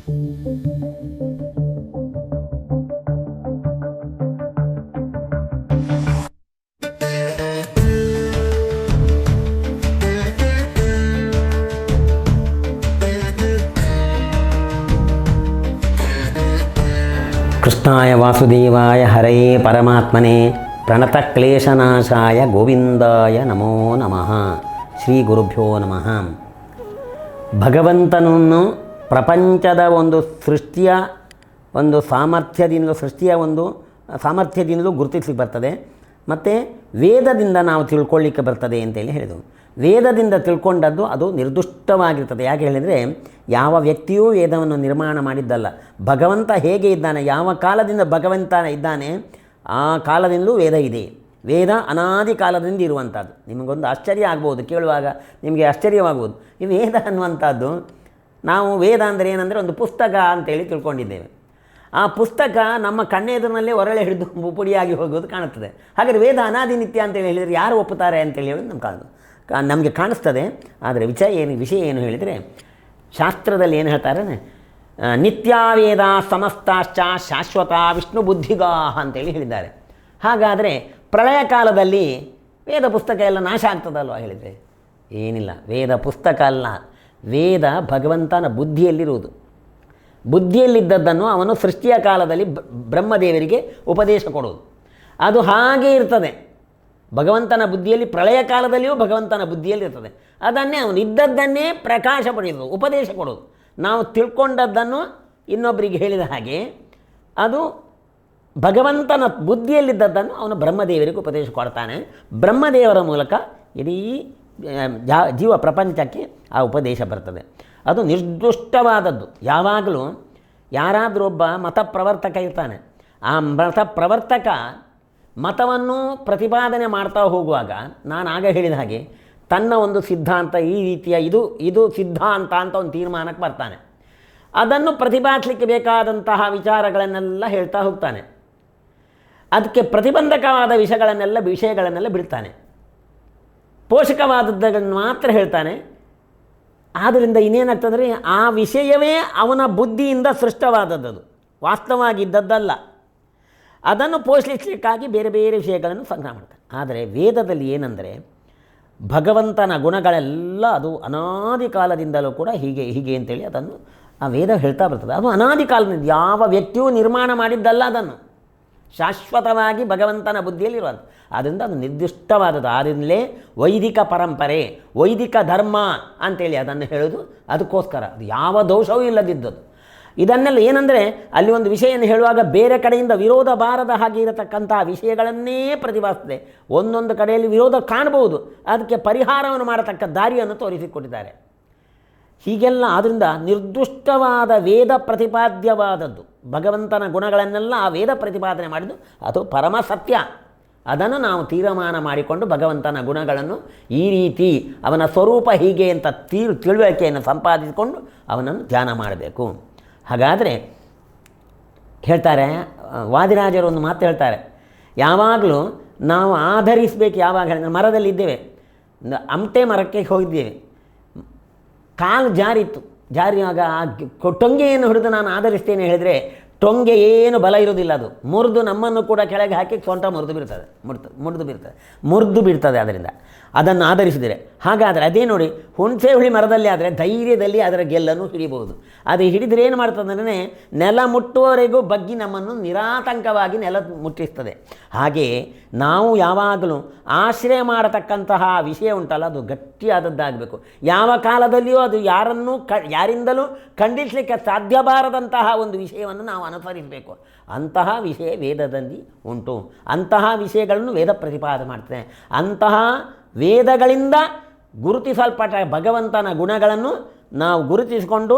ಕೃಷ್ಣಾಯ ವಾಸುದೇವಾಯ ಹರಯೇ ಪರಮಾತ್ಮನೇ ಪ್ರಣತಕ್ಲೇಶನಾಶಾಯ ಗೋವಿಂದಾಯ ನಮೋ ನಮಃ. ಶ್ರೀ ಗುರುಭ್ಯೋ ನಮಃ. ಭಗವಂತನನ್ನು ಪ್ರಪಂಚದ ಒಂದು ಸೃಷ್ಟಿಯ ಒಂದು ಸಾಮರ್ಥ್ಯದಿಂದಲೂ ಗುರುತಿಸಲಿಕ್ಕೆ ಬರ್ತದೆ. ಮತ್ತು ವೇದದಿಂದ ನಾವು ತಿಳ್ಕೊಳ್ಳಿಕ್ಕೆ ಬರ್ತದೆ ಅಂತೇಳಿ ಹೇಳಿದವು. ವೇದದಿಂದ ತಿಳ್ಕೊಂಡದ್ದು ಅದು ನಿರ್ದುಷ್ಟವಾಗಿರ್ತದೆ. ಯಾಕೆ ಹೇಳಿದರೆ, ಯಾವ ವ್ಯಕ್ತಿಯೂ ವೇದವನ್ನು ನಿರ್ಮಾಣ ಮಾಡಿದ್ದಲ್ಲ. ಭಗವಂತ ಹೇಗೆ ಇದ್ದಾನೆ, ಯಾವ ಕಾಲದಿಂದ ಭಗವಂತ ಇದ್ದಾನೆ, ಆ ಕಾಲದಿಂದಲೂ ವೇದ ಇದೆ. ವೇದ ಅನಾದಿ ಕಾಲದಿಂದ ಇರುವಂಥದ್ದು. ನಿಮಗೊಂದು ಆಶ್ಚರ್ಯ ಆಗ್ಬೋದು, ಕೇಳುವಾಗ ನಿಮಗೆ ಆಶ್ಚರ್ಯವಾಗ್ಬೋದು. ಈ ವೇದ ಅನ್ನುವಂಥದ್ದು, ನಾವು ವೇದ ಅಂದರೆ ಏನಂದರೆ ಒಂದು ಪುಸ್ತಕ ಅಂತೇಳಿ ತಿಳ್ಕೊಂಡಿದ್ದೇವೆ. ಆ ಪುಸ್ತಕ ನಮ್ಮ ಕಣ್ಣೆದುರಿನಲ್ಲೇ ಹೊರಳೆ ಹಿಡಿದು ಪುಡಿಯಾಗಿ ಹೋಗೋದು ಕಾಣುತ್ತದೆ. ಹಾಗಾದರೆ ವೇದ ಅನಾದಿ ನಿತ್ಯ ಅಂತೇಳಿ ಹೇಳಿದರೆ ಯಾರು ಒಪ್ಪುತ್ತಾರೆ ಅಂತೇಳಿ ಹೇಳೋದು ನಮಗೆ ಕಾಣಿಸ್ತದೆ. ಆದರೆ ವಿಷಯ ಏನು ಹೇಳಿದರೆ, ಶಾಸ್ತ್ರದಲ್ಲಿ ಏನು ಹೇಳ್ತಾರೆ, ನಿತ್ಯಾವೇದ ಸಮಸ್ತಾಶ್ಚ ಶಾಶ್ವತ ವಿಷ್ಣು ಬುದ್ಧಿಗಾ ಅಂತೇಳಿ ಹೇಳಿದ್ದಾರೆ. ಹಾಗಾದರೆ ಪ್ರಳಯ ಕಾಲದಲ್ಲಿ ವೇದ ಪುಸ್ತಕ ಎಲ್ಲ ನಾಶ ಆಗ್ತದಲ್ವ ಹೇಳಿದರೆ? ಏನಿಲ್ಲ, ವೇದ ಪುಸ್ತಕ ಅಲ್ಲ, ವೇದ ಭಗವಂತನ ಬುದ್ಧಿಯಲ್ಲಿರುವುದು. ಬುದ್ಧಿಯಲ್ಲಿದ್ದದ್ದನ್ನು ಅವನು ಸೃಷ್ಟಿಯ ಕಾಲದಲ್ಲಿ ಬ್ರಹ್ಮದೇವರಿಗೆ ಉಪದೇಶ ಕೊಡುವುದು. ಅದು ಹಾಗೇ ಇರ್ತದೆ. ಭಗವಂತನ ಬುದ್ಧಿಯಲ್ಲಿ, ಪ್ರಳಯ ಕಾಲದಲ್ಲಿಯೂ ಭಗವಂತನ ಬುದ್ಧಿಯಲ್ಲಿ ಇರ್ತದೆ. ಅದನ್ನೇ ಅವನು ಇದ್ದದ್ದನ್ನೇ ಪ್ರಕಾಶ ಪಡೆಯೋದು, ಉಪದೇಶ ಕೊಡೋದು. ನಾವು ತಿಳ್ಕೊಂಡದ್ದನ್ನು ಇನ್ನೊಬ್ಬರಿಗೆ ಹೇಳಿದ ಹಾಗೆ ಅದು ಭಗವಂತನ ಬುದ್ಧಿಯಲ್ಲಿದ್ದದ್ದನ್ನು ಅವನು ಬ್ರಹ್ಮದೇವರಿಗೆ ಉಪದೇಶ ಕೊಡ್ತಾನೆ. ಬ್ರಹ್ಮದೇವರ ಮೂಲಕ ಇಡೀ ಜೀವ ಪ್ರಪಂಚಕ್ಕೆ ಆ ಉಪದೇಶ ಬರ್ತದೆ. ಅದು ನಿರ್ದುಷ್ಟವಾದದ್ದು. ಯಾವಾಗಲೂ ಯಾರಾದರೂ ಒಬ್ಬ ಮತಪ್ರವರ್ತಕ ಇರ್ತಾನೆ. ಆ ಮತಪ್ರವರ್ತಕ ಮತವನ್ನು ಪ್ರತಿಪಾದನೆ ಮಾಡ್ತಾ ಹೋಗುವಾಗ, ನಾನು ಆಗ ಹೇಳಿದ ಹಾಗೆ ತನ್ನ ಒಂದು ಸಿದ್ಧಾಂತ, ಈ ರೀತಿಯ ಇದು ಸಿದ್ಧಾಂತ ಅಂತ ಒಂದು ತೀರ್ಮಾನಕ್ಕೆ ಬರ್ತಾನೆ. ಅದನ್ನು ಪ್ರತಿಪಾದಿಸಲಿಕ್ಕೆ ಬೇಕಾದಂತಹ ವಿಚಾರಗಳನ್ನೆಲ್ಲ ಹೇಳ್ತಾ ಹೋಗ್ತಾನೆ. ಅದಕ್ಕೆ ಪ್ರತಿಬಂಧಕವಾದ ವಿಷಯಗಳನ್ನೆಲ್ಲ ಬಿಡ್ತಾನೆ. ಪೋಷಕವಾದದ್ದನ್ನು ಮಾತ್ರ ಹೇಳ್ತಾನೆ. ಆದ್ದರಿಂದ ಇನ್ನೇನಾಗ್ತದೆ, ಆ ವಿಷಯವೇ ಅವನ ಬುದ್ಧಿಯಿಂದ ಸೃಷ್ಟವಾದದ್ದು, ವಾಸ್ತವವಾಗಿದ್ದದ್ದಲ್ಲ. ಅದನ್ನು ಪೋಷಿಸಲಿಕ್ಕಾಗಿ ಬೇರೆ ಬೇರೆ ವಿಷಯಗಳನ್ನು ಸಂಗ್ರಹ ಮಾಡ್ತಾನೆ. ಆದರೆ ವೇದದಲ್ಲಿ ಏನಂದರೆ, ಭಗವಂತನ ಗುಣಗಳೆಲ್ಲ ಅದು ಅನಾದಿ ಕಾಲದಿಂದಲೂ ಕೂಡ ಹೀಗೆ ಅಂತೇಳಿ ಅದನ್ನು ಆ ವೇದ ಹೇಳ್ತಾ ಬರ್ತದೆ. ಅದು ಅನಾದಿ ಕಾಲದಿಂದ ಯಾವ ವ್ಯಕ್ತಿಯೂ ನಿರ್ಮಾಣ ಮಾಡಿದ್ದಲ್ಲ. ಅದನ್ನು ಶಾಶ್ವತವಾಗಿ ಭಗವಂತನ ಬುದ್ಧಿಯಲ್ಲಿರುವುದು. ಆದ್ದರಿಂದ ಅದು ನಿರ್ದಿಷ್ಟವಾದದ್ದು. ಆದ್ದರಿಂದಲೇ ವೈದಿಕ ಪರಂಪರೆ, ವೈದಿಕ ಧರ್ಮ ಅಂತೇಳಿ ಅದನ್ನು ಹೇಳೋದು. ಅದಕ್ಕೋಸ್ಕರ ಅದು ಯಾವ ದೋಷವೂ ಇಲ್ಲದಿದ್ದದ್ದು. ಇದನ್ನೆಲ್ಲ ಏನಂದರೆ, ಅಲ್ಲಿ ಒಂದು ವಿಷಯವನ್ನು ಹೇಳುವಾಗ ಬೇರೆ ಕಡೆಯಿಂದ ವಿರೋಧ ಬಾರದ ಹಾಗೆ ಇರತಕ್ಕಂತಹ ವಿಷಯಗಳನ್ನೇ ಪ್ರತಿಪಾದಿಸ್ತದೆ. ಒಂದೊಂದು ಕಡೆಯಲ್ಲಿ ವಿರೋಧ ಕಾಣಬಹುದು, ಅದಕ್ಕೆ ಪರಿಹಾರವನ್ನು ಮಾಡತಕ್ಕ ದಾರಿಯನ್ನು ತೋರಿಸಿಕೊಟ್ಟಿದ್ದಾರೆ. ಹೀಗೆಲ್ಲ ಆದ್ದರಿಂದ ನಿರ್ದುಷ್ಟವಾದ ವೇದ ಪ್ರತಿಪಾದ್ಯವಾದದ್ದು, ಭಗವಂತನ ಗುಣಗಳನ್ನೆಲ್ಲ ಆ ವೇದ ಪ್ರತಿಪಾದನೆ ಮಾಡಿದ್ದು ಅದು ಪರಮ ಸತ್ಯ. ಅದನ್ನು ನಾವು ತೀರ್ಮಾನ ಮಾಡಿಕೊಂಡು ಭಗವಂತನ ಗುಣಗಳನ್ನು ಈ ರೀತಿ ಅವನ ಸ್ವರೂಪ ಹೀಗೆ ಅಂತ ತಿಳುವಳಿಕೆಯನ್ನು ಸಂಪಾದಿಸಿಕೊಂಡು ಅವನನ್ನು ಧ್ಯಾನ ಮಾಡಬೇಕು. ಹಾಗಾದರೆ ಹೇಳ್ತಾರೆ, ವಾದಿರಾಜರು ಒಂದು ಮಾತು ಹೇಳ್ತಾರೆ, ಯಾವಾಗಲೂ ನಾವು ಆಧರಿಸಬೇಕು. ಯಾವಾಗ ಹೇಳಿದ್ರೆ, ಮರದಲ್ಲಿದ್ದೇವೆ, ಅಮಟೆ ಮರಕ್ಕೆ ಹೋಗಿದ್ದೇವೆ, ಕಾಲು ಜಾರಿಯಾಗ ಆ ಟೊಂಗೆಯನ್ನು ಹಿಡಿದು ನಾನು ಆಧರಿಸ್ತೇನೆ ಹೇಳಿದರೆ ಟೊಂಗೆ ಏನು ಬಲ ಇರೋದಿಲ್ಲ. ಅದು ಮುರಿದು ನಮ್ಮನ್ನು ಕೂಡ ಕೆಳಗೆ ಹಾಕಿ ಸೊಂಟ ಮುರಿದು ಬಿಡ್ತದೆ. ಅದರಿಂದ ಅದನ್ನು ಆಧರಿಸಿದರೆ, ಹಾಗಾದರೆ ಅದೇ ನೋಡಿ, ಹುಣಸೆ ಹುಳಿ ಮರದಲ್ಲಿ ಆದರೆ ಧೈರ್ಯದಲ್ಲಿ ಅದರ ಗೆಲ್ಲನ್ನು ಹಿಡಿಬಹುದು. ಅದು ಹಿಡಿದರೆ ಏನು ಮಾಡ್ತದೆ ಅಂದರೆ, ನೆಲ ಮುಟ್ಟುವವರೆಗೂ ಬಗ್ಗಿ ನಮ್ಮನ್ನು ನಿರಾತಂಕವಾಗಿ ನೆಲ ಮುಟ್ಟಿಸ್ತದೆ. ಹಾಗೆಯೇ ನಾವು ಯಾವಾಗಲೂ ಆಶ್ರಯ ಮಾಡತಕ್ಕಂತಹ ವಿಷಯ ಉಂಟಲ್ಲ, ಅದು ಗಟ್ಟಿಯಾದದ್ದಾಗಬೇಕು. ಯಾವ ಕಾಲದಲ್ಲಿಯೂ ಅದು ಯಾರಿಂದಲೂ ಖಂಡಿಸಲಿಕ್ಕೆ ಸಾಧ್ಯಬಾರದಂತಹ ಒಂದು ವಿಷಯವನ್ನು ನಾವು ಅನುಸರಿಸಬೇಕು. ಅಂತಹ ವಿಷಯ ವೇದದಲ್ಲಿ ಉಂಟು. ಅಂತಹ ವಿಷಯಗಳನ್ನು ವೇದ ಪ್ರತಿಪಾದನೆ ಮಾಡ್ತದೆ. ಅಂತಹ ವೇದಗಳಿಂದ ಗುರುತಿಸಲ್ಪಟ್ಟ ಭಗವಂತನ ಗುಣಗಳನ್ನು ನಾವು ಗುರುತಿಸಿಕೊಂಡು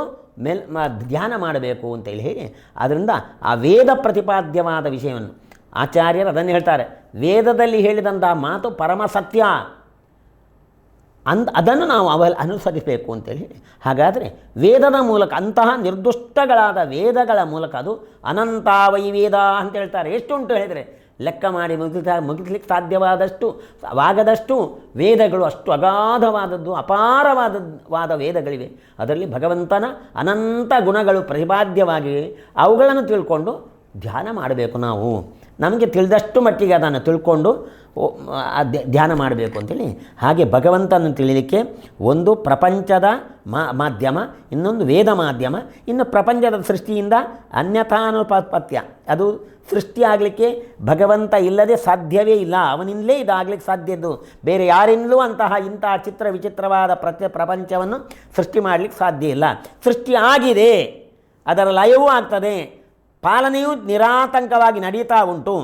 ಧ್ಯಾನ ಮಾಡಬೇಕು ಅಂತೇಳಿ ಹೇಳಿ, ಅದರಿಂದ ಆ ವೇದ ಪ್ರತಿಪಾದ್ಯವಾದ ವಿಷಯವನ್ನು ಆಚಾರ್ಯರು ಅದನ್ನು ಹೇಳ್ತಾರೆ. ವೇದದಲ್ಲಿ ಹೇಳಿದಂತಹ ಮಾತು ಪರಮ ಸತ್ಯ, ಅದನ್ನು ನಾವು ಅನುಸರಿಸಬೇಕು ಅಂತೇಳಿ. ಹಾಗಾದರೆ ವೇದದ ಮೂಲಕ, ಅಂತಹ ನಿರ್ದುಷ್ಟಗಳಾದ ವೇದಗಳ ಮೂಲಕ, ಅದು ಅನಂತ ವೈ ವೇದ ಅಂತ ಹೇಳ್ತಾರೆ. ಎಷ್ಟುಂಟು ಹೇಳಿದರೆ, ಲೆಕ್ಕ ಮಾಡಿ ಮುಗಿಸ್ಲಿಕ್ಕೆ ಸಾಧ್ಯವಾಗದಷ್ಟು ವೇದಗಳು ಅಷ್ಟು ಅಗಾಧವಾದದ್ದು ಅಪಾರವಾದ ವೇದಗಳಿವೆ. ಅದರಲ್ಲಿ ಭಗವಂತನ ಅನಂತ ಗುಣಗಳು ಪ್ರತಿಪಾದ್ಯವಾಗಿವೆ. ಅವುಗಳನ್ನು ತಿಳ್ಕೊಂಡು ಧ್ಯಾನ ಮಾಡಬೇಕು. ನಾವು ನಮಗೆ ತಿಳಿದಷ್ಟು ಮಟ್ಟಿಗೆ ಅದನ್ನು ತಿಳ್ಕೊಂಡು ಧ್ಯಾನ ಮಾಡಬೇಕು ಅಂತೇಳಿ. ಹಾಗೆ ಭಗವಂತನ ತಿಳಿಲಿಕ್ಕೆ ಒಂದು ಪ್ರಪಂಚದ ಮಾಧ್ಯಮ, ಇನ್ನೊಂದು ವೇದ ಮಾಧ್ಯಮ, ಇನ್ನು ಪ್ರಪಂಚದ ಸೃಷ್ಟಿಯಿಂದ ಅನ್ಯಥಾನುಪತ್ಯ. ಅದು ಸೃಷ್ಟಿಯಾಗಲಿಕ್ಕೆ ಭಗವಂತ ಇಲ್ಲದೆ ಸಾಧ್ಯವೇ ಇಲ್ಲ. ಅವನಿಂದಲೇ ಇದಾಗಲಿಕ್ಕೆ ಸಾಧ್ಯದ್ದು. ಬೇರೆ ಯಾರಿಂದಲೂ ಇಂತಹ ಚಿತ್ರ ವಿಚಿತ್ರವಾದ ಪ್ರಪಂಚವನ್ನು ಸೃಷ್ಟಿ ಮಾಡಲಿಕ್ಕೆ ಸಾಧ್ಯ ಇಲ್ಲ. ಸೃಷ್ಟಿ ಆಗಿದೆ, ಅದರ ಲಯವೂ ಆಗ್ತದೆ, ಪಾಲನೆಯೂ ನಿರಾತಂಕವಾಗಿ ನಡೀತಾ ಉಂಟು.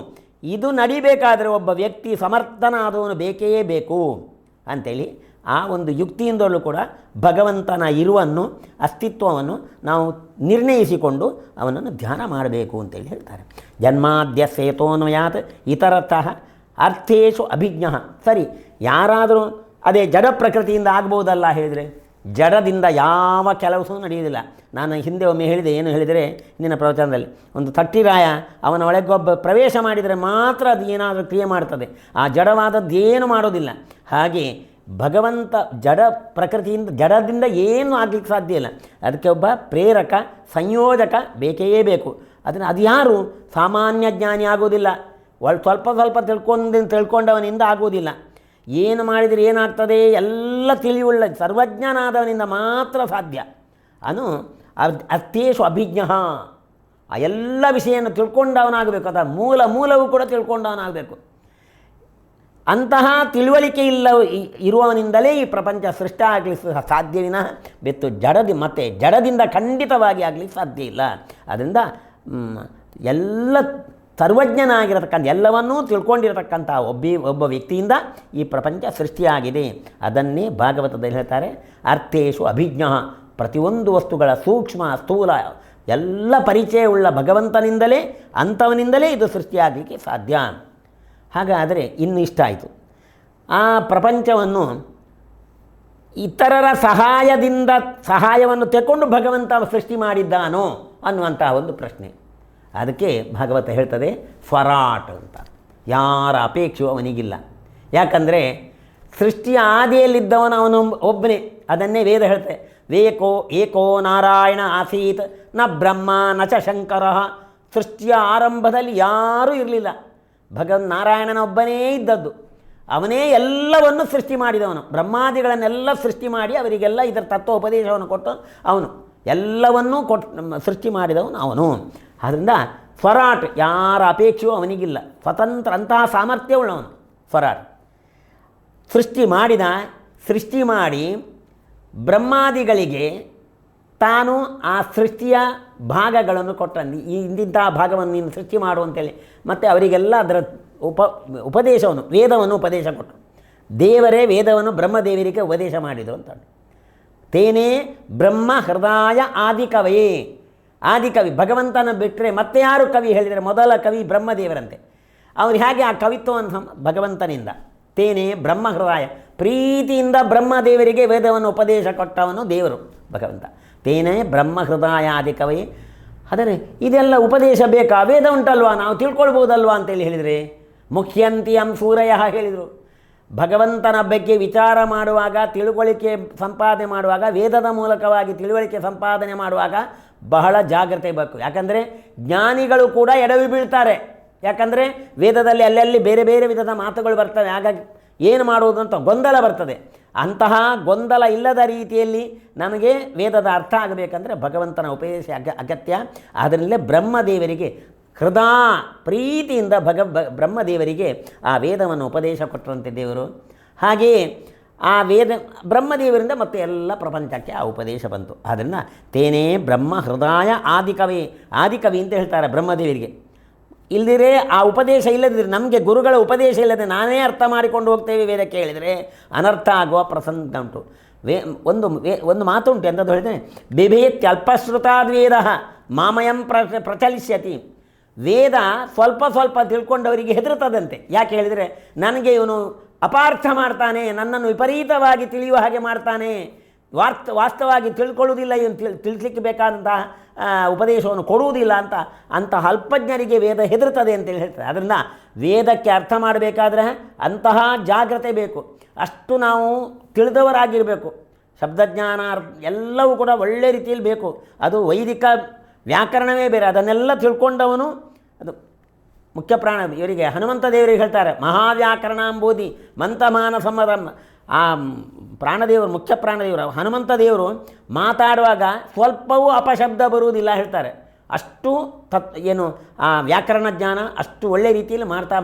ಇದು ನಡಿಬೇಕಾದರೆ ಒಬ್ಬ ವ್ಯಕ್ತಿ ಸಮರ್ಥನಾದವನು ಬೇಕೇ ಬೇಕು ಅಂಥೇಳಿ ಆ ಒಂದು ಯುಕ್ತಿಯಿಂದಲೂ ಕೂಡ ಭಗವಂತನ ಇರುವನ್ನು ಅಸ್ತಿತ್ವವನ್ನು ನಾವು ನಿರ್ಣಯಿಸಿಕೊಂಡು ಅವನನ್ನು ಧ್ಯಾನ ಮಾಡಬೇಕು ಅಂತೇಳಿ ಹೇಳ್ತಾರೆ. ಜನ್ಮಾದ್ಯ ಸೇತೋನ್ವಯಾತ್ ಇತರತಃ ಅರ್ಥೇಶು ಅಭಿಜ್ಞ. ಸರಿ, ಯಾರಾದರೂ ಅದೇ ಜಡ ಪ್ರಕೃತಿಯಿಂದ ಆಗ್ಬೋದಲ್ಲ ಹೇಳಿದರೆ, ಜಡದಿಂದ ಯಾವ ಕೆಲಸವೂ ನಡೆಯುವುದಿಲ್ಲ. ನಾನು ಹಿಂದೆ ಒಮ್ಮೆ ಹೇಳಿದೆ, ಏನು ಹೇಳಿದರೆ ಇಂದಿನ ಪ್ರವಚನದಲ್ಲಿ, ಒಂದು ತಟ್ಟಿರಾಯ ಅವನ ಒಳಗೊಬ್ಬ ಪ್ರವೇಶ ಮಾಡಿದರೆ ಮಾತ್ರ ಅದು ಏನಾದರೂ ಕ್ರಿಯೆ ಮಾಡ್ತದೆ, ಆ ಜಡವಾದದ್ದು ಏನು ಮಾಡೋದಿಲ್ಲ. ಹಾಗೆ ಭಗವಂತ ಜಡ ಪ್ರಕೃತಿಯಿಂದ ಜಡದಿಂದ ಏನು ಆಗಲಿಕ್ಕೆ ಸಾಧ್ಯ ಇಲ್ಲ. ಅದಕ್ಕೆ ಒಬ್ಬ ಪ್ರೇರಕ ಸಂಯೋಜಕ ಬೇಕೇ ಬೇಕು. ಅದನ್ನು ಅದು ಯಾರು? ಸಾಮಾನ್ಯ ಜ್ಞಾನಿ ಆಗೋದಿಲ್ಲ, ಸ್ವಲ್ಪ ತಿಳ್ಕೊಂಡವನಿಂದ ಆಗೋದಿಲ್ಲ. ಏನು ಮಾಡಿದರೆ ಏನಾಗ್ತದೆ ಎಲ್ಲ ತಿಳಿಯುಳ್ಳ ಸರ್ವಜ್ಞನಾದವನಿಂದ ಮಾತ್ರ ಸಾಧ್ಯ. ಅರ್ಥೇಶು ಅಭಿಜ್ಞ. ಆ ಎಲ್ಲ ವಿಷಯವನ್ನು ತಿಳ್ಕೊಂಡವನಾಗಬೇಕು. ಅದರ ಮೂಲವೂ ಕೂಡ ತಿಳ್ಕೊಂಡವನಾಗಬೇಕು. ಅಂತಹ ತಿಳುವಳಿಕೆ ಇರುವವನಿಂದಲೇ ಈ ಪ್ರಪಂಚ ಸೃಷ್ಟಿ ಆಗಲಿಕ್ಕೆ ಸಾಧ್ಯವಿನ ಬೆತ್ತು ಜಡದಿಂದ ಖಂಡಿತವಾಗಿ ಆಗಲಿಕ್ಕೆ ಸಾಧ್ಯ ಇಲ್ಲ. ಅದರಿಂದ ಎಲ್ಲ ಸರ್ವಜ್ಞನಾಗಿರತಕ್ಕಂಥ ಎಲ್ಲವನ್ನೂ ತಿಳ್ಕೊಂಡಿರತಕ್ಕಂಥ ಒಬ್ಬ ವ್ಯಕ್ತಿಯಿಂದ ಈ ಪ್ರಪಂಚ ಸೃಷ್ಟಿಯಾಗಿದೆ. ಅದನ್ನೇ ಭಾಗವತದಲ್ಲಿ ಹೇಳ್ತಾರೆ, ಅರ್ಥೇಶು ಅಭಿಜ್ಞ. ಪ್ರತಿಯೊಂದು ವಸ್ತುಗಳ ಸೂಕ್ಷ್ಮ ಸ್ಥೂಲ ಎಲ್ಲ ಪರಿಚಯವುಳ್ಳ ಭಗವಂತನಿಂದಲೇ, ಅಂಥವನಿಂದಲೇ ಇದು ಸೃಷ್ಟಿಯಾಗಲಿಕ್ಕೆ ಸಾಧ್ಯ. ಹಾಗಾದರೆ ಇನ್ನು ಇಷ್ಟ ಆಯಿತು, ಆ ಪ್ರಪಂಚವನ್ನು ಇತರರ ಸಹಾಯವನ್ನು ತೆಕ್ಕೊಂಡು ಭಗವಂತ ಸೃಷ್ಟಿ ಮಾಡಿದ್ದಾನೋ ಅನ್ನುವಂತಹ ಒಂದು ಪ್ರಶ್ನೆ. ಅದಕ್ಕೆ ಭಾಗವತ ಹೇಳ್ತದೆ ಸ್ವರಾಟ್ ಅಂತ. ಯಾರ ಅಪೇಕ್ಷೆಯೂ ಅವನಿಗಿಲ್ಲ. ಯಾಕಂದರೆ ಸೃಷ್ಟಿಯ ಆದಿಯಲ್ಲಿದ್ದವನು ಅವನು ಒಬ್ಬನೇ. ಅದನ್ನೇ ವೇದ ಹೇಳ್ತದೆ, ಏಕೋ ನಾರಾಯಣ ಆಸೀತ್ ನ ಬ್ರಹ್ಮ ನ ಚ ಶಂಕರ. ಸೃಷ್ಟಿಯ ಆರಂಭದಲ್ಲಿ ಯಾರೂ ಇರಲಿಲ್ಲ, ನಾರಾಯಣನ ಒಬ್ಬನೇ ಇದ್ದದ್ದು. ಅವನೇ ಎಲ್ಲವನ್ನು ಸೃಷ್ಟಿ ಮಾಡಿದವನು. ಬ್ರಹ್ಮಾದಿಗಳನ್ನೆಲ್ಲ ಸೃಷ್ಟಿ ಮಾಡಿ ಅವರಿಗೆಲ್ಲ ಇದರ ತತ್ವೋಪದೇಶವನ್ನು ಕೊಟ್ಟು ಅವನು ಎಲ್ಲವನ್ನೂ ಸೃಷ್ಟಿ ಮಾಡಿದವನು ಅವನು. ಆದ್ದರಿಂದ ಸ್ವರಾಟ್, ಯಾರ ಅಪೇಕ್ಷೆಯೂ ಅವನಿಗಿಲ್ಲ, ಸ್ವತಂತ್ರ, ಅಂತಹ ಸಾಮರ್ಥ್ಯವುಳ್ಳವನು ಸ್ವರಾಟ್. ಸೃಷ್ಟಿ ಮಾಡಿ ಬ್ರಹ್ಮಾದಿಗಳಿಗೆ ತಾನು ಆ ಸೃಷ್ಟಿಯ ಭಾಗಗಳನ್ನು ಕೊಟ್ಟಂದು, ಇಂತಹ ಭಾಗವನ್ನು ನೀನು ಸೃಷ್ಟಿ ಮಾಡು ಅಂತೇಳಿ, ಮತ್ತು ಅವರಿಗೆಲ್ಲ ಅದರ ಉಪದೇಶವನ್ನು ವೇದವನ್ನು ಉಪದೇಶ ಕೊಟ್ಟರು. ದೇವರೇ ವೇದವನ್ನು ಬ್ರಹ್ಮದೇವರಿಗೆ ಉಪದೇಶ ಮಾಡಿದರು ಅಂತ. ತೇನೇ ಬ್ರಹ್ಮ ಹೃದಯ ಆದಿಕವಯೇ. ಆದಿಕವಿ ಭಗವಂತನ ಬಿಟ್ಟರೆ ಮತ್ತೆ ಯಾರು ಕವಿ ಹೇಳಿದರೆ ಮೊದಲ ಕವಿ ಬ್ರಹ್ಮದೇವರಂತೆ. ಅವರು ಹೇಗೆ ಆ ಕವಿತ್ವವನ್ನು ಭಗವಂತನಿಂದ, ತೇನೇ ಬ್ರಹ್ಮ ಹೃದಯ, ಪ್ರೀತಿಯಿಂದ ಬ್ರಹ್ಮದೇವರಿಗೆ ವೇದವನ್ನು ಉಪದೇಶ ಕೊಟ್ಟವನು ದೇವರು ಭಗವಂತ. ತೇನೇ ಬ್ರಹ್ಮ ಹೃದಯ ಆದಿಕವಯೇ. ಆದರೆ ಇದೆಲ್ಲ ಉಪದೇಶ ಬೇಕಾ? ವೇದ ಉಂಟಲ್ವಾ, ನಾವು ತಿಳ್ಕೊಳ್ಬೋದಲ್ವಾ ಅಂತೇಳಿ ಹೇಳಿದರೆ, ಮುಖ್ಯಂತಿಯಂ ಸೂರಯ ಹೇಳಿದರು. ಭಗವಂತನ ಬಗ್ಗೆ ವಿಚಾರ ಮಾಡುವಾಗ, ತಿಳುವಳಿಕೆ ಸಂಪಾದನೆ ಮಾಡುವಾಗ, ವೇದದ ಮೂಲಕವಾಗಿ ತಿಳುವಳಿಕೆ ಸಂಪಾದನೆ ಮಾಡುವಾಗ ಬಹಳ ಜಾಗ್ರತೆ ಬೇಕು. ಯಾಕಂದರೆ ಜ್ಞಾನಿಗಳು ಕೂಡ ಎಡವಿ ಬೀಳ್ತಾರೆ. ಯಾಕಂದರೆ ವೇದದಲ್ಲಿ ಅಲ್ಲಲ್ಲಿ ಬೇರೆ ಬೇರೆ ವಿಧದ ಮಾತುಗಳು ಬರ್ತವೆ. ಹಾಗಾಗಿ ಏನು ಮಾಡುವುದು ಅಂತ ಗೊಂದಲ ಬರ್ತದೆ. ಅಂತಹ ಗೊಂದಲ ಇಲ್ಲದ ರೀತಿಯಲ್ಲಿ ನಮಗೆ ವೇದದ ಅರ್ಥ ಆಗಬೇಕಂದ್ರೆ ಭಗವಂತನ ಉಪದೇಶ ಅಗತ್ಯ. ಅದರಲ್ಲೇ ಬ್ರಹ್ಮದೇವರಿಗೆ ಪ್ರೀತಿಯಿಂದ ಬ್ರಹ್ಮದೇವರಿಗೆ ಆ ವೇದವನ್ನು ಉಪದೇಶ ಕೊಟ್ಟರಂತೆ ದೇವರು. ಹಾಗೆಯೇ ಆ ಬ್ರಹ್ಮದೇವರಿಂದ ಮತ್ತೆ ಎಲ್ಲ ಪ್ರಪಂಚಕ್ಕೆ ಆ ಉಪದೇಶ ಬಂತು. ಆದ್ದರಿಂದ ತೇನೇ ಬ್ರಹ್ಮ ಹೃದಯ ಆದಿಕವಿ ಅಂತ ಹೇಳ್ತಾರೆ ಬ್ರಹ್ಮದೇವರಿಗೆ. ಇಲ್ಲದಿರೇ ಆ ಉಪದೇಶ ಇಲ್ಲದಿದ್ದರೆ, ನಮಗೆ ಗುರುಗಳ ಉಪದೇಶ ಇಲ್ಲದೆ ನಾನೇ ಅರ್ಥ ಮಾಡಿಕೊಂಡು ಹೋಗ್ತೇವೆ ವೇದಕ್ಕೆ ಹೇಳಿದರೆ ಅನರ್ಥ ಆಗುವ ಪ್ರಸಂಗ ಉಂಟು. ಒಂದು ಮಾತುಂಟು, ಎಂಥದ್ದು ಹೇಳಿದರೆ, ಬಿಭೇತ್ಯಲ್ಪಶ್ರುತಾದ್ವೇದ ಮಾಮಯಂ ಪ್ರಚಲಿಷ್ಯತಿ. ವೇದ ಸ್ವಲ್ಪ ತಿಳ್ಕೊಂಡವರಿಗೆ ಹೆದರುತ್ತದಂತೆ. ಯಾಕೆ ಹೇಳಿದರೆ, ನನಗೆ ಇವನು ಅಪಾರ್ಥ ಮಾಡ್ತಾನೆ, ನನ್ನನ್ನು ವಿಪರೀತವಾಗಿ ತಿಳಿಯುವ ಹಾಗೆ ಮಾಡ್ತಾನೆ, ವಾಸ್ತವವಾಗಿ ತಿಳ್ಕೊಳ್ಳೋದಿಲ್ಲ, ಇವನು ತಿಳಿಸ್ಲಿಕ್ಕೆ ಬೇಕಾದಂತಹ ಉಪದೇಶವನ್ನು ಕೊಡುವುದಿಲ್ಲ ಅಂತಹ ಅಲ್ಪಜ್ಞರಿಗೆ ವೇದ ಹೆದರ್ತದೆ ಅಂತೇಳಿ ಹೇಳ್ತಾರೆ. ಅದರಿಂದ ವೇದಕ್ಕೆ ಅರ್ಥ ಮಾಡಬೇಕಾದ್ರೆ ಅಂತಹ ಜಾಗ್ರತೆ ಬೇಕು, ಅಷ್ಟು ನಾವು ತಿಳಿದವರಾಗಿರಬೇಕು. ಶಬ್ದಜ್ಞಾನ ಎಲ್ಲವೂ ಕೂಡ ಒಳ್ಳೆಯ ರೀತಿಯಲ್ಲಿ ಬೇಕು. ಅದು ವೈದಿಕ ವ್ಯಾಕರಣವೇ ಬೇರೆ, ಅದನ್ನೆಲ್ಲ ತಿಳ್ಕೊಂಡವನು ಅದು ಮುಖ್ಯ ಪ್ರಾಣ. ಇವರಿಗೆ ಹನುಮಂತ ದೇವರಿಗೆ ಹೇಳ್ತಾರೆ ಮಹಾವ್ಯಾಕರಣಾಂಬೋಧಿ ಮಂತಮಾನ ಸಮರಂ. ಆ ಪ್ರಾಣದೇವರು, ಮುಖ್ಯ ಪ್ರಾಣದೇವರು ಹನುಮಂತ ದೇವರು ಮಾತಾಡುವಾಗ ಸ್ವಲ್ಪವೂ ಅಪಶಬ್ದ ಬರುವುದಿಲ್ಲ ಹೇಳ್ತಾರೆ. ಅಷ್ಟು ಆ ವ್ಯಾಕರಣ ಜ್ಞಾನ ಅಷ್ಟು ಒಳ್ಳೆಯ ರೀತಿಯಲ್ಲಿ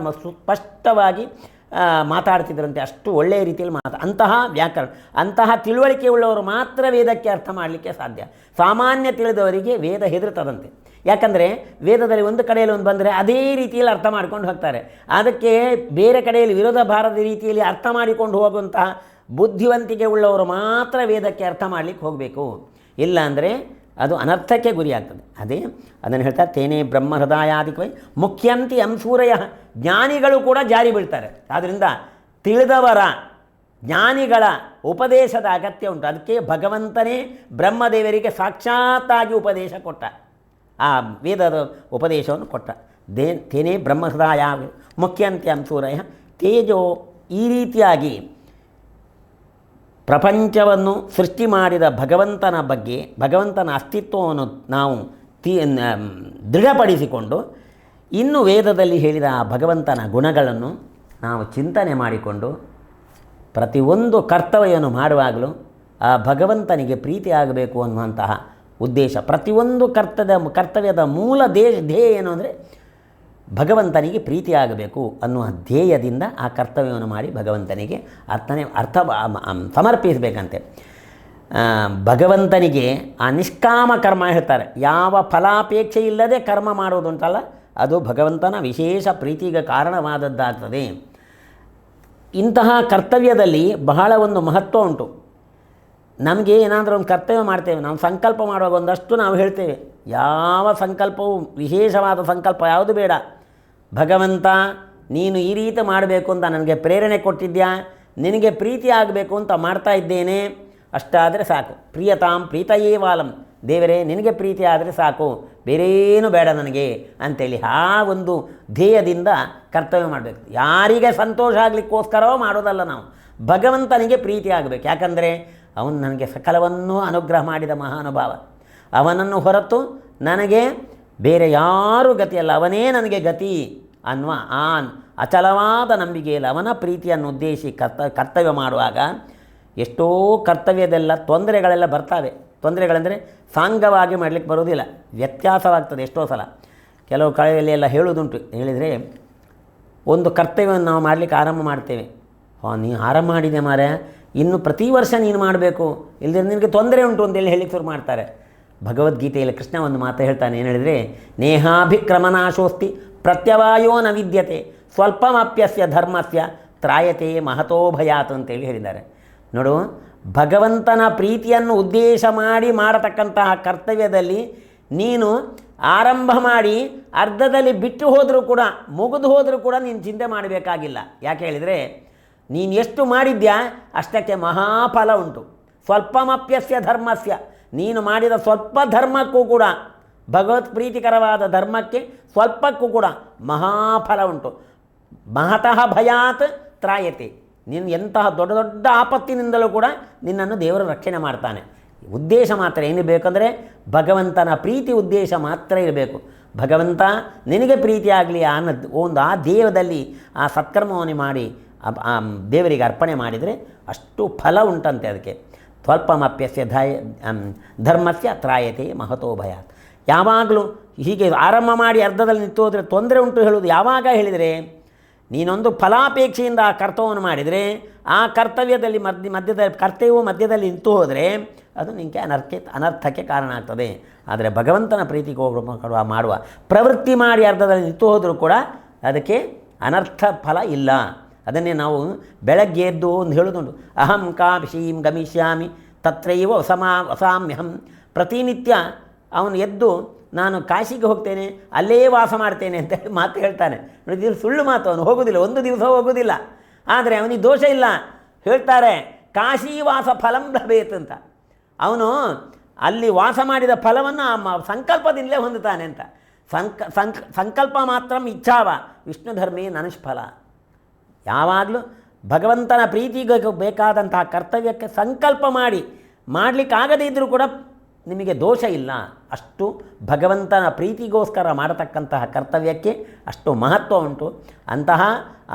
ಸ್ಪಷ್ಟವಾಗಿ ಮಾತಾಡ್ತಿದ್ರಂತೆ. ಅಷ್ಟು ಒಳ್ಳೆಯ ರೀತಿಯಲ್ಲಿ ಅಂತಹ ವ್ಯಾಕರಣ, ಅಂತಹ ತಿಳುವಳಿಕೆ ಉಳ್ಳವರು ಮಾತ್ರ ವೇದಕ್ಕೆ ಅರ್ಥ ಮಾಡಲಿಕ್ಕೆ ಸಾಧ್ಯ. ಸಾಮಾನ್ಯ ತಿಳಿದವರಿಗೆ ವೇದ ಹೆದರ್ತದಂತೆ. ಯಾಕಂದರೆ ವೇದದಲ್ಲಿ ಒಂದು ಕಡೆಯಲ್ಲಿ ಒಂದು ಬಂದರೆ ಅದೇ ರೀತಿಯಲ್ಲಿ ಅರ್ಥ ಮಾಡ್ಕೊಂಡು ಹೋಗ್ತಾರೆ. ಅದಕ್ಕೆ ಬೇರೆ ಕಡೆಯಲ್ಲಿ ವಿರೋಧ ಬಾರದ ರೀತಿಯಲ್ಲಿ ಅರ್ಥ ಮಾಡಿಕೊಂಡು ಹೋಗುವಂತಹ ಬುದ್ಧಿವಂತಿಕೆ ಉಳ್ಳವರು ಮಾತ್ರ ವೇದಕ್ಕೆ ಅರ್ಥ ಮಾಡಲಿಕ್ಕೆ ಹೋಗಬೇಕು. ಇಲ್ಲ ಅಂದರೆ ಅದು ಅನರ್ಥಕ್ಕೆ ಗುರಿಯಾಗ್ತದೆ. ಅದನ್ನು ಹೇಳ್ತಾರೆ ತೇನೇ ಬ್ರಹ್ಮ ಹೃದಯಾದಿಕವೈ ಮುಖ್ಯಂತಿ ಅಂಸೂರಯ. ಜ್ಞಾನಿಗಳು ಕೂಡ ಜಾರಿ ಬೀಳ್ತಾರೆ. ಆದ್ದರಿಂದ ತಿಳಿದವರ ಜ್ಞಾನಿಗಳ ಉಪದೇಶದ ಅಗತ್ಯ ಉಂಟು. ಅದಕ್ಕೆ ಭಗವಂತನೇ ಬ್ರಹ್ಮದೇವರಿಗೆ ಸಾಕ್ಷಾತ್ತಾಗಿ ಉಪದೇಶ ಕೊಟ್ಟ, ಆ ವೇದದ ಉಪದೇಶವನ್ನು ಕೊಟ್ಟ. ತೇನೇ ಬ್ರಹ್ಮ ಹೃದಯ ಮುಖ್ಯಂತಿ ಅಂಸೂರಯ ತೇಜೋ. ಈ ರೀತಿಯಾಗಿ ಪ್ರಪಂಚವನ್ನು ಸೃಷ್ಟಿ ಮಾಡಿದ ಭಗವಂತನ ಬಗ್ಗೆ, ಭಗವಂತನ ಅಸ್ತಿತ್ವವನ್ನು ನಾವು ದೃಢಪಡಿಸಿಕೊಂಡು ಇನ್ನು ವೇದದಲ್ಲಿ ಹೇಳಿದ ಆ ಭಗವಂತನ ಗುಣಗಳನ್ನು ನಾವು ಚಿಂತನೆ ಮಾಡಿಕೊಂಡು ಪ್ರತಿಯೊಂದು ಕರ್ತವ್ಯವನ್ನು ಮಾಡುವಾಗಲೂ ಆ ಭಗವಂತನಿಗೆ ಪ್ರೀತಿಯಾಗಬೇಕು ಅನ್ನುವಂತಹ ಉದ್ದೇಶ. ಪ್ರತಿಯೊಂದು ಕರ್ತವ್ಯದ ಮೂಲ ಧ್ಯೇಯ ಏನು ಅಂದರೆ ಭಗವಂತನಿಗೆ ಪ್ರೀತಿಯಾಗಬೇಕು ಅನ್ನುವ ಧ್ಯೇಯದಿಂದ ಆ ಕರ್ತವ್ಯವನ್ನು ಮಾಡಿ ಭಗವಂತನಿಗೆ ಅರ್ಥ ಸಮರ್ಪಿಸಬೇಕಂತೆ. ಭಗವಂತನಿಗೆ ಆ ನಿಷ್ಕಾಮ ಕರ್ಮ ಹೇಳ್ತಾರೆ. ಯಾವ ಫಲಾಪೇಕ್ಷೆ ಇಲ್ಲದೆ ಕರ್ಮ ಮಾಡುವುದುಂಟಲ್ಲ, ಅದು ಭಗವಂತನ ವಿಶೇಷ ಪ್ರೀತಿಗೆ ಕಾರಣವಾದದ್ದಾಗ್ತದೆ. ಇಂತಹ ಕರ್ತವ್ಯದಲ್ಲಿ ಬಹಳ ಒಂದು ಮಹತ್ವ ಉಂಟು. ನಮಗೆ ಏನಾದರೂ ಒಂದು ಕರ್ತವ್ಯ ಮಾಡ್ತೇವೆ, ನಾವು ಸಂಕಲ್ಪ ಮಾಡುವಾಗ ಒಂದಷ್ಟು ನಾವು ಹೇಳ್ತೇವೆ, ಯಾವ ಸಂಕಲ್ಪವೂ ವಿಶೇಷವಾದ ಸಂಕಲ್ಪ ಯಾವುದು ಬೇಡ. ಭಗವಂತ ನೀನು ಈ ರೀತಿ ಮಾಡಬೇಕು ಅಂತ ನನಗೆ ಪ್ರೇರಣೆ ಕೊಟ್ಟಿದ್ಯಾ, ನಿನಗೆ ಪ್ರೀತಿ ಆಗಬೇಕು ಅಂತ ಮಾಡ್ತಾ ಇದ್ದೇನೆ, ಅಷ್ಟಾದರೆ ಸಾಕು. ಪ್ರಿಯತಾಂ ಪ್ರೀತಯೇವಾಲಂ. ದೇವರೇ ನಿನಗೆ ಪ್ರೀತಿ ಆದರೆ ಸಾಕು, ಬೇರೇನು ಬೇಡ ನನಗೆ ಅಂಥೇಳಿ ಆ ಒಂದು ಧ್ಯೇಯದಿಂದ ಕರ್ತವ್ಯ ಮಾಡಬೇಕು. ಯಾರಿಗೆ ಸಂತೋಷ ಆಗಲಿಕ್ಕೋಸ್ಕರವೋ ಮಾಡೋದಲ್ಲ, ನಾವು ಭಗವಂತನಿಗೆ ಪ್ರೀತಿ ಆಗಬೇಕು. ಯಾಕಂದರೆ ಅವನು ನನಗೆ ಸಕಲವನ್ನೂ ಅನುಗ್ರಹ ಮಾಡಿದ ಮಹಾನುಭಾವ. ಅವನನ್ನು ಹೊರತು ನನಗೆ ಬೇರೆ ಯಾರೂ ಗತಿಯಲ್ಲ, ಅವನೇ ನನಗೆ ಗತಿ ಅನ್ನುವ ಆ ಅಚಲವಾದ ನಂಬಿಕೆಯಲ್ಲಿ ಅವನ ಪ್ರೀತಿಯನ್ನು ಉದ್ದೇಶಿ ಕರ್ತವ್ಯ ಮಾಡುವಾಗ ಎಷ್ಟೋ ಕರ್ತವ್ಯದೆಲ್ಲ ತೊಂದರೆಗಳೆಲ್ಲ ಬರ್ತಾವೆ. ತೊಂದರೆಗಳೆಂದರೆ ಸಾಂಗವಾಗಿ ಮಾಡಲಿಕ್ಕೆ ಬರೋದಿಲ್ಲ, ವ್ಯತ್ಯಾಸವಾಗ್ತದೆ. ಎಷ್ಟೋ ಸಲ ಕೆಲವು ಕಳೆಯಲ್ಲಿ ಎಲ್ಲ ಹೇಳುವುದುಂಟು. ಹೇಳಿದರೆ ಒಂದು ಕರ್ತವ್ಯವನ್ನು ನಾವು ಮಾಡಲಿಕ್ಕೆ ಆರಂಭ ಮಾಡ್ತೇವೆ. ನೀನು ಆರಂಭ ಮಾಡಿದೆ ಮಾರೆ, ಇನ್ನು ಪ್ರತಿ ವರ್ಷ ನೀನು ಮಾಡಬೇಕು, ಇಲ್ಲದೆ ನಿನಗೆ ತೊಂದರೆ ಉಂಟು ಅಂತೇಳಿ ಹೇಳಿಕ್ಕೆ ಶುರು ಮಾಡ್ತಾರೆ. ಭಗವದ್ಗೀತೆಯಲ್ಲಿ ಕೃಷ್ಣ ಒಂದು ಮಾತು ಹೇಳ್ತಾನೆ. ಏನು ಹೇಳಿದರೆ ನೇಹಾಭಿಕ್ರಮನಾಶೋಸ್ತಿ ಪ್ರತ್ಯವಾಯೋ ನ ವಿದ್ಯತೆ ಸ್ವಲ್ಪಮಪ್ಯಸ್ಯ ಧರ್ಮಸ್ಯ ತ್ರಾಯತೆ ಮಹತೋ ಭಯಾತ್ ಅಂತೇಳಿ ಹೇಳಿದ್ದಾರೆ. ನೋಡು, ಭಗವಂತನ ಪ್ರೀತಿಯನ್ನು ಉದ್ದೇಶ ಮಾಡಿ ಮಾಡತಕ್ಕಂತಹ ಕರ್ತವ್ಯದಲ್ಲಿ ನೀನು ಆರಂಭ ಮಾಡಿ ಅರ್ಧದಲ್ಲಿ ಬಿಟ್ಟು ಹೋದರೂ ಕೂಡ, ಮುಗಿದು ಹೋದರೂ ಕೂಡ ನೀನು ಚಿಂತೆ ಮಾಡಬೇಕಾಗಿಲ್ಲ. ಯಾಕೆ ಹೇಳಿದರೆ ನೀನು ಎಷ್ಟು ಮಾಡಿದ್ಯಾ ಅಷ್ಟಕ್ಕೆ ಮಹಾಫಲ ಉಂಟು. ಸ್ವಲ್ಪಮಪ್ಯಸ್ಯ ಧರ್ಮಸ್ಯ, ನೀನು ಮಾಡಿದ ಸ್ವಲ್ಪ ಧರ್ಮಕ್ಕೂ ಕೂಡ, ಭಗವತ್ ಪ್ರೀತಿಕರವಾದ ಧರ್ಮಕ್ಕೆ ಸ್ವಲ್ಪಕ್ಕೂ ಕೂಡ ಮಹಾಫಲ ಉಂಟು. ಮಹತಃ ಭಯಾತ್ ತ್ರಾಯತೆ. ನೀನು ಎಂತಹ ದೊಡ್ಡ ದೊಡ್ಡ ಆಪತ್ತಿನಿಂದಲೂ ಕೂಡ ನಿನ್ನನ್ನು ದೇವರು ರಕ್ಷಣೆ ಮಾಡ್ತಾನೆ. ಉದ್ದೇಶ ಮಾತ್ರ ಏನು ಬೇಕಂದರೆ ಭಗವಂತನ ಪ್ರೀತಿ ಉದ್ದೇಶ ಮಾತ್ರ ಇರಬೇಕು. ಭಗವಂತ ನಿನಗೆ ಪ್ರೀತಿ ಆಗಲಿ ಅನ್ನೋದು ಒಂದು ಆ ದೇವದಲ್ಲಿ ಆ ಸತ್ಕರ್ಮವನ್ನು ಮಾಡಿ ದೇವರಿಗೆ ಅರ್ಪಣೆ ಮಾಡಿದರೆ ಅಷ್ಟು ಫಲ ಉಂಟಂತೆ. ಅದಕ್ಕೆ ಸ್ವಲ್ಪಮಪ್ಯಸ್ಯ ಧರ್ಮಸ್ಯ ತ್ರಾಯತೆ ಮಹತೋ ಭಯಾತ್. ಯಾವಾಗಲೂ ಹೀಗೆ ಆರಂಭ ಮಾಡಿ ಅರ್ಧದಲ್ಲಿ ನಿಂತು ಹೋದರೆ ತೊಂದರೆ ಉಂಟು ಹೇಳುವುದು ಯಾವಾಗ ಹೇಳಿದರೆ, ನೀನೊಂದು ಫಲಾಪೇಕ್ಷೆಯಿಂದ ಆ ಕರ್ತವ್ಯವನ್ನು ಮಾಡಿದರೆ, ಆ ಕರ್ತವ್ಯದಲ್ಲಿ ಮಧ್ಯದಲ್ಲಿ ನಿಂತು ಹೋದರೆ ಅದು ನಿನಗೆ ಅನರ್ಥಕ್ಕೆ ಕಾರಣ ಆಗ್ತದೆ. ಆದರೆ ಭಗವಂತನ ಪ್ರೀತಿಗೆ ಮಾಡುವ ಪ್ರವೃತ್ತಿ ಮಾಡಿ ಅರ್ಧದಲ್ಲಿ ನಿಂತು ಹೋದರೂ ಕೂಡ ಅದಕ್ಕೆ ಅನರ್ಥ ಫಲ ಇಲ್ಲ. ಅದನ್ನೇ ನಾವು ಬೆಳಗ್ಗೆ ಎದ್ದು ಒಂದು ಹೇಳೋದುಂಟು, ಅಹಂ ಕಾಶೀಂ ಗಮಿಷ್ಯಾಮಿ ತತ್ರೈವ ವಸಾಮ್ಯಹಂ. ಪ್ರತಿನಿತ್ಯ ಅವನು ಎದ್ದು ನಾನು ಕಾಶಿಗೆ ಹೋಗ್ತೇನೆ, ಅಲ್ಲೇ ವಾಸ ಮಾಡ್ತೇನೆ ಅಂತ ಮಾತು ಹೇಳ್ತಾನೆ. ಇದು ಸುಳ್ಳು ಮಾತು. ಅವನು ಹೋಗೋದಿಲ್ಲ, ಒಂದು ದಿವಸ ಹೋಗೋದಿಲ್ಲ. ಆದರೆ ಅವನಿಗೆ ದೋಷ ಇಲ್ಲ. ಹೇಳ್ತಾರೆ ಕಾಶೀವಾಸ ಫಲಂ ಲಭೇತ್ ಅಂತ. ಅವನು ಅಲ್ಲಿ ವಾಸ ಮಾಡಿದ ಫಲವನ್ನು ಸಂಕಲ್ಪದಿಂದಲೇ ಹೊಂದುತ್ತಾನೆ ಅಂತ. ಸಂಕಲ್ಪ ಮಾತ್ರ ಇಚ್ಛಾವ ವಿಷ್ಣು ಧರ್ಮೇ ನನುಷ್ಫಲ. ಯಾವಾಗಲೂ ಭಗವಂತನ ಪ್ರೀತಿಗೆ ಬೇಕಾದಂತಹ ಕರ್ತವ್ಯಕ್ಕೆ ಸಂಕಲ್ಪ ಮಾಡಲಿಕ್ಕಾಗದೇ ಇದ್ದರೂ ಕೂಡ ನಿಮಗೆ ದೋಷ ಇಲ್ಲ. ಅಷ್ಟು ಭಗವಂತನ ಪ್ರೀತಿಗೋಸ್ಕರ ಮಾಡತಕ್ಕಂತಹ ಕರ್ತವ್ಯಕ್ಕೆ ಅಷ್ಟು ಮಹತ್ವ ಉಂಟು. ಅಂತಹ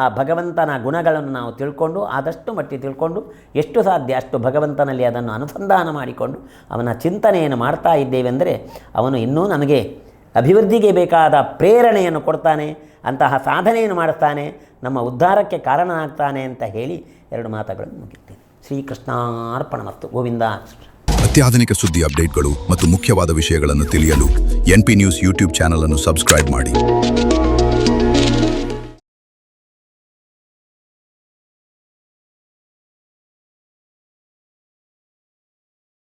ಆ ಭಗವಂತನ ಗುಣಗಳನ್ನು ನಾವು ತಿಳ್ಕೊಂಡು, ಆದಷ್ಟು ಮಟ್ಟಿಗೆ ತಿಳ್ಕೊಂಡು, ಎಷ್ಟು ಸಾಧ್ಯ ಅಷ್ಟು ಭಗವಂತನಲ್ಲಿ ಅದನ್ನು ಅನುಸಂಧಾನ ಮಾಡಿಕೊಂಡು ಅವನ ಚಿಂತನೆಯನ್ನು ಮಾಡ್ತಾ ಇದ್ದೇವೆಂದರೆ ಅವನು ಇನ್ನೂ ನಮಗೆ ಅಭಿವೃದ್ಧಿಗೆ ಬೇಕಾದ ಪ್ರೇರಣೆಯನ್ನು ಕೊಡ್ತಾನೆ, ಅಂತಹ ಸಾಧನೆಯನ್ನು ಮಾಡುತ್ತಾನೆ, ನಮ್ಮ ಉದ್ಧಾರಕ್ಕೆ ಕಾರಣನಾಗ್ತಾನೆ ಅಂತ ಹೇಳಿ 2 ಮಾತುಗಳನ್ನು ಮುಗಿಸ್ತೇನೆ. ಶ್ರೀಕೃಷ್ಣಾರ್ಪಣಮಸ್ತು. ಗೋವಿಂದ. ಅತ್ಯಾಧುನಿಕ ಸುದ್ದಿ ಅಪ್ಡೇಟ್ಗಳು ಮತ್ತು ಮುಖ್ಯವಾದ ವಿಷಯಗಳನ್ನು ತಿಳಿಯಲು NP ನ್ಯೂಸ್ ಯೂಟ್ಯೂಬ್ ಚಾನಲ್ ಅನ್ನು ಸಬ್ಸ್ಕ್ರೈಬ್ ಮಾಡಿ.